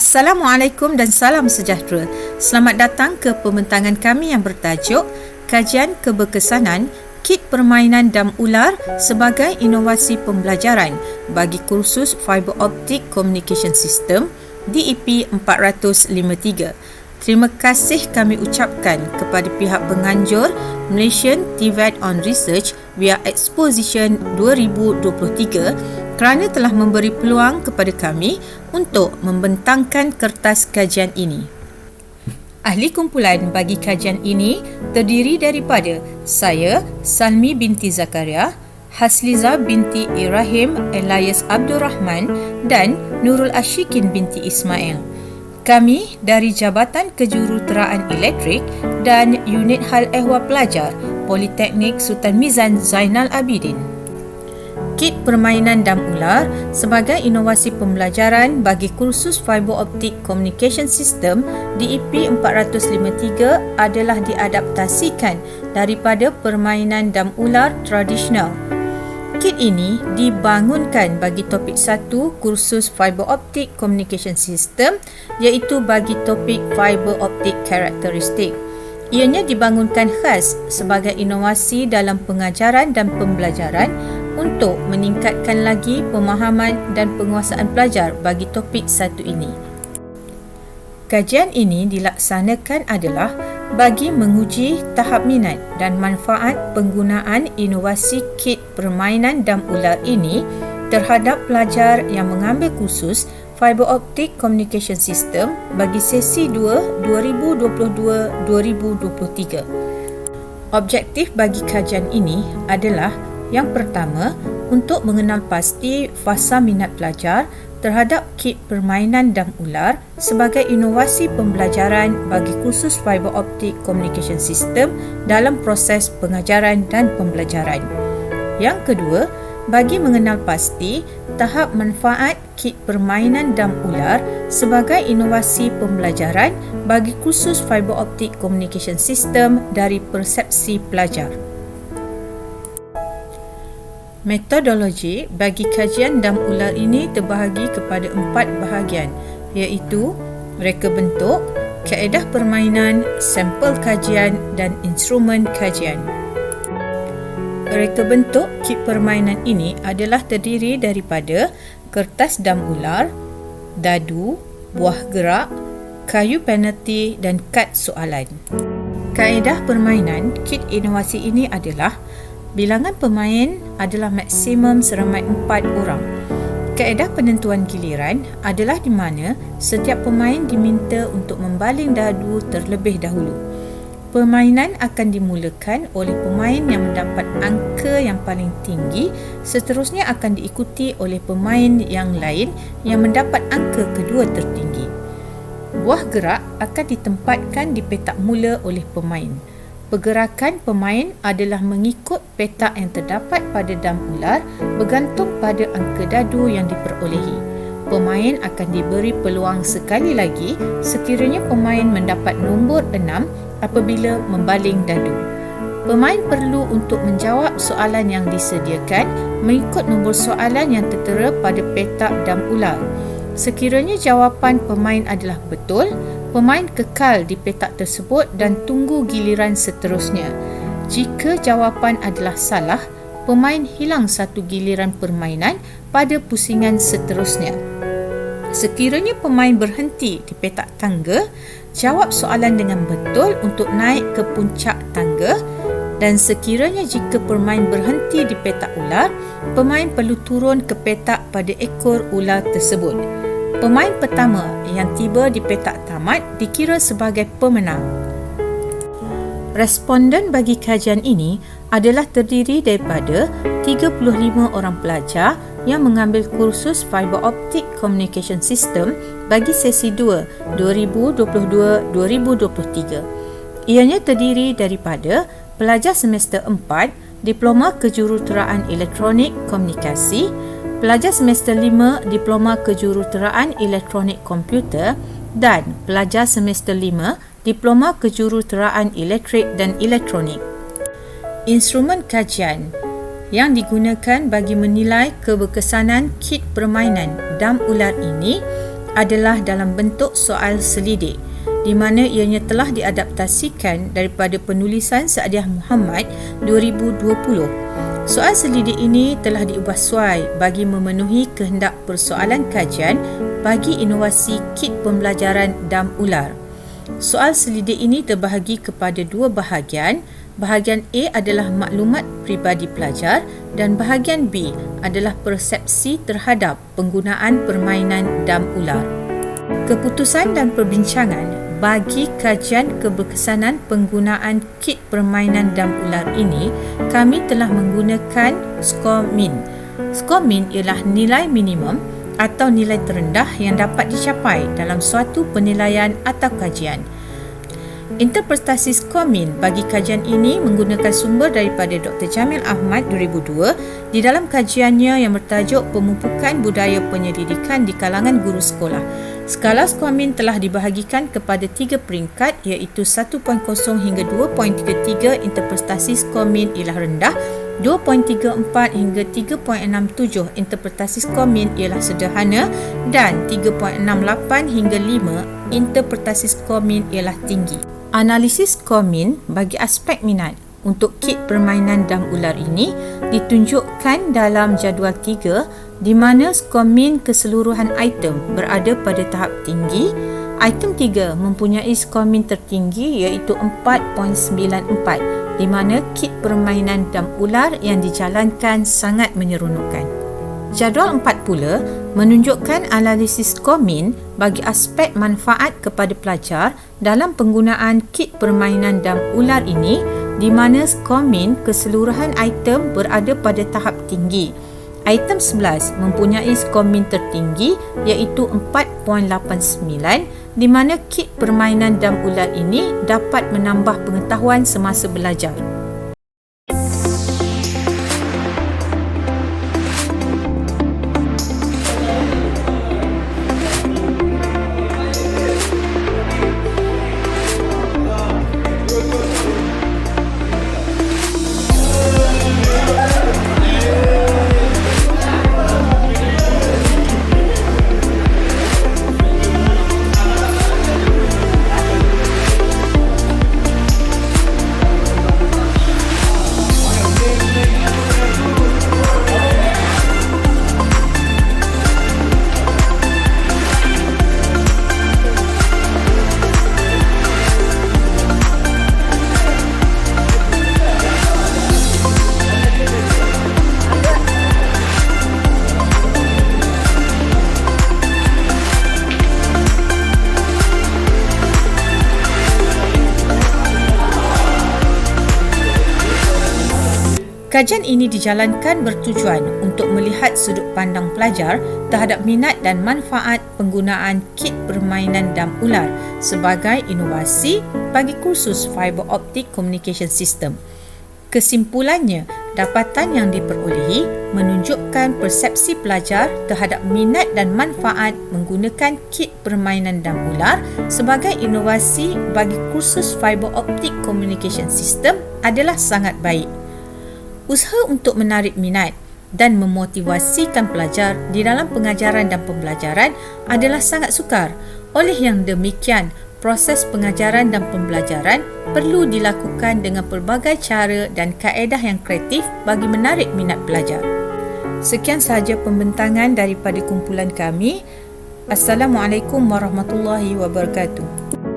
Assalamualaikum dan salam sejahtera. Selamat datang ke pembentangan kami yang bertajuk Kajian Keberkesanan Kit Permainan Dam Ular sebagai Inovasi Pembelajaran bagi kursus Fiber Optic Communication System DEP 453. Terima kasih kami ucapkan kepada pihak penganjur Malaysian TVET on Research via Exposition 2023 kerana telah memberi peluang kepada kami untuk membentangkan kertas kajian ini. Ahli kumpulan bagi kajian ini terdiri daripada saya, Salmi binti Zakaria, Hasliza binti Ibrahim Elias Abdul Rahman dan Nurul Ashikin binti Ismail. Kami dari Jabatan Kejuruteraan Elektrik dan Unit Hal Ehwal Pelajar Politeknik Sultan Mizan Zainal Abidin. Kit Permainan Dam Ular sebagai inovasi pembelajaran bagi kursus Fiber Optic Communication System DEP 453 adalah diadaptasikan daripada permainan dam ular tradisional. Kit ini dibangunkan bagi topik 1 kursus Fiber Optic Communication System iaitu bagi topik Fiber Optic Characteristic. Ianya dibangunkan khas sebagai inovasi dalam pengajaran dan pembelajaran untuk meningkatkan lagi pemahaman dan penguasaan pelajar bagi topik 1 ini. Kajian ini dilaksanakan adalah bagi menguji tahap minat dan manfaat penggunaan inovasi kit permainan dam ular ini terhadap pelajar yang mengambil kursus Fiber Optic Communication System bagi sesi 2 2022-2023. Objektif bagi kajian ini adalah yang pertama, untuk mengenal pasti fasa minat pelajar terhadap kit permainan dam ular sebagai inovasi pembelajaran bagi kursus Fiber Optic Communication System dalam proses pengajaran dan pembelajaran. Yang kedua, bagi mengenal pasti tahap manfaat kit permainan dam ular sebagai inovasi pembelajaran bagi kursus Fiber Optic Communication System dari persepsi pelajar. Metodologi bagi kajian dam ular ini terbahagi kepada 4 bahagian iaitu reka bentuk, kaedah permainan, sampel kajian dan instrumen kajian. Reka bentuk kit permainan ini adalah terdiri daripada kertas dam ular, dadu, buah gerak, kayu penalti dan kad soalan. Kaedah permainan kit inovasi ini adalah bilangan pemain adalah maksimum seramai 4 orang. Kaedah penentuan giliran adalah di mana setiap pemain diminta untuk membaling dadu terlebih dahulu. Permainan akan dimulakan oleh pemain yang mendapat angka yang paling tinggi, seterusnya akan diikuti oleh pemain yang lain yang mendapat angka kedua tertinggi. Buah gerak akan ditempatkan di petak mula oleh pemain. Pergerakan pemain adalah mengikut petak yang terdapat pada dam ular bergantung pada angka dadu yang diperolehi. Pemain akan diberi peluang sekali lagi sekiranya pemain mendapat nombor 6 apabila membaling dadu. Pemain perlu untuk menjawab soalan yang disediakan mengikut nombor soalan yang tertera pada petak dam ular. Sekiranya jawapan pemain adalah betul, pemain kekal di petak tersebut dan tunggu giliran seterusnya. Jika jawapan adalah salah, pemain hilang satu giliran permainan pada pusingan seterusnya. Sekiranya pemain berhenti di petak tangga, jawab soalan dengan betul untuk naik ke puncak tangga, dan sekiranya jika pemain berhenti di petak ular, pemain perlu turun ke petak pada ekor ular tersebut. Pemain pertama yang tiba di petak tamat dikira sebagai pemenang. Responden bagi kajian ini adalah terdiri daripada 35 orang pelajar yang mengambil kursus Fiber Optic Communication System bagi sesi 2 2022-2023. Ianya terdiri daripada pelajar semester 4 Diploma Kejuruteraan Elektronik Komunikasi, pelajar semester 5 Diploma Kejuruteraan Elektronik Komputer dan pelajar semester 5 Diploma Kejuruteraan Elektrik dan Elektronik. Instrumen kajian yang digunakan bagi menilai keberkesanan kit permainan dam ular ini adalah dalam bentuk soal selidik, di mana ianya telah diadaptasikan daripada penulisan Saadiah Muhammad 2020. Soal selidik ini telah diubah suai bagi memenuhi kehendak persoalan kajian bagi inovasi kit pembelajaran dam ular. Soal selidik ini terbahagi kepada dua bahagian. Bahagian A adalah maklumat peribadi pelajar dan bahagian B adalah persepsi terhadap penggunaan permainan dam ular. Keputusan dan perbincangan bagi kajian keberkesanan penggunaan kit permainan dam ular ini, kami telah menggunakan skor min. Skor min ialah nilai minimum atau nilai terendah yang dapat dicapai dalam suatu penilaian atau kajian. Interpretasi skor min bagi kajian ini menggunakan sumber daripada Dr. Jamil Ahmad 2002 di dalam kajiannya yang bertajuk Pemupukan Budaya Penyelidikan di Kalangan Guru Sekolah. Skala skor min telah dibahagikan kepada 3 peringkat iaitu 1.0 hingga 2.33. Interpretasi skor min ialah rendah, 2.34 hingga 3.67. Interpretasi skor min ialah sederhana dan 3.68 hingga 5. Interpretasi skor min ialah tinggi. Analisis skor min bagi aspek minat untuk kit permainan dam ular ini ditunjukkan dalam jadual 3 di mana skor min keseluruhan item berada pada tahap tinggi. Item 3 mempunyai skor min tertinggi iaitu 4.94 di mana kit permainan dam ular yang dijalankan sangat menyeronokkan. Jadual 4 pula menunjukkan analisis skor min bagi aspek manfaat kepada pelajar dalam penggunaan kit permainan dam ular ini di mana skor min keseluruhan item berada pada tahap tinggi. Item 11 mempunyai skor min tertinggi iaitu 4.89 di mana kit permainan dam ular ini dapat menambah pengetahuan semasa belajar. Kajian ini dijalankan bertujuan untuk melihat sudut pandang pelajar terhadap minat dan manfaat penggunaan kit permainan dam ular sebagai inovasi bagi kursus Fiber Optic Communication System. Kesimpulannya, dapatan yang diperolehi menunjukkan persepsi pelajar terhadap minat dan manfaat menggunakan kit permainan dam ular sebagai inovasi bagi kursus Fiber Optic Communication System adalah sangat baik. Usaha untuk menarik minat dan memotivasikan pelajar di dalam pengajaran dan pembelajaran adalah sangat sukar. Oleh yang demikian, proses pengajaran dan pembelajaran perlu dilakukan dengan pelbagai cara dan kaedah yang kreatif bagi menarik minat pelajar. Sekian sahaja pembentangan daripada kumpulan kami. Assalamualaikum warahmatullahi wabarakatuh.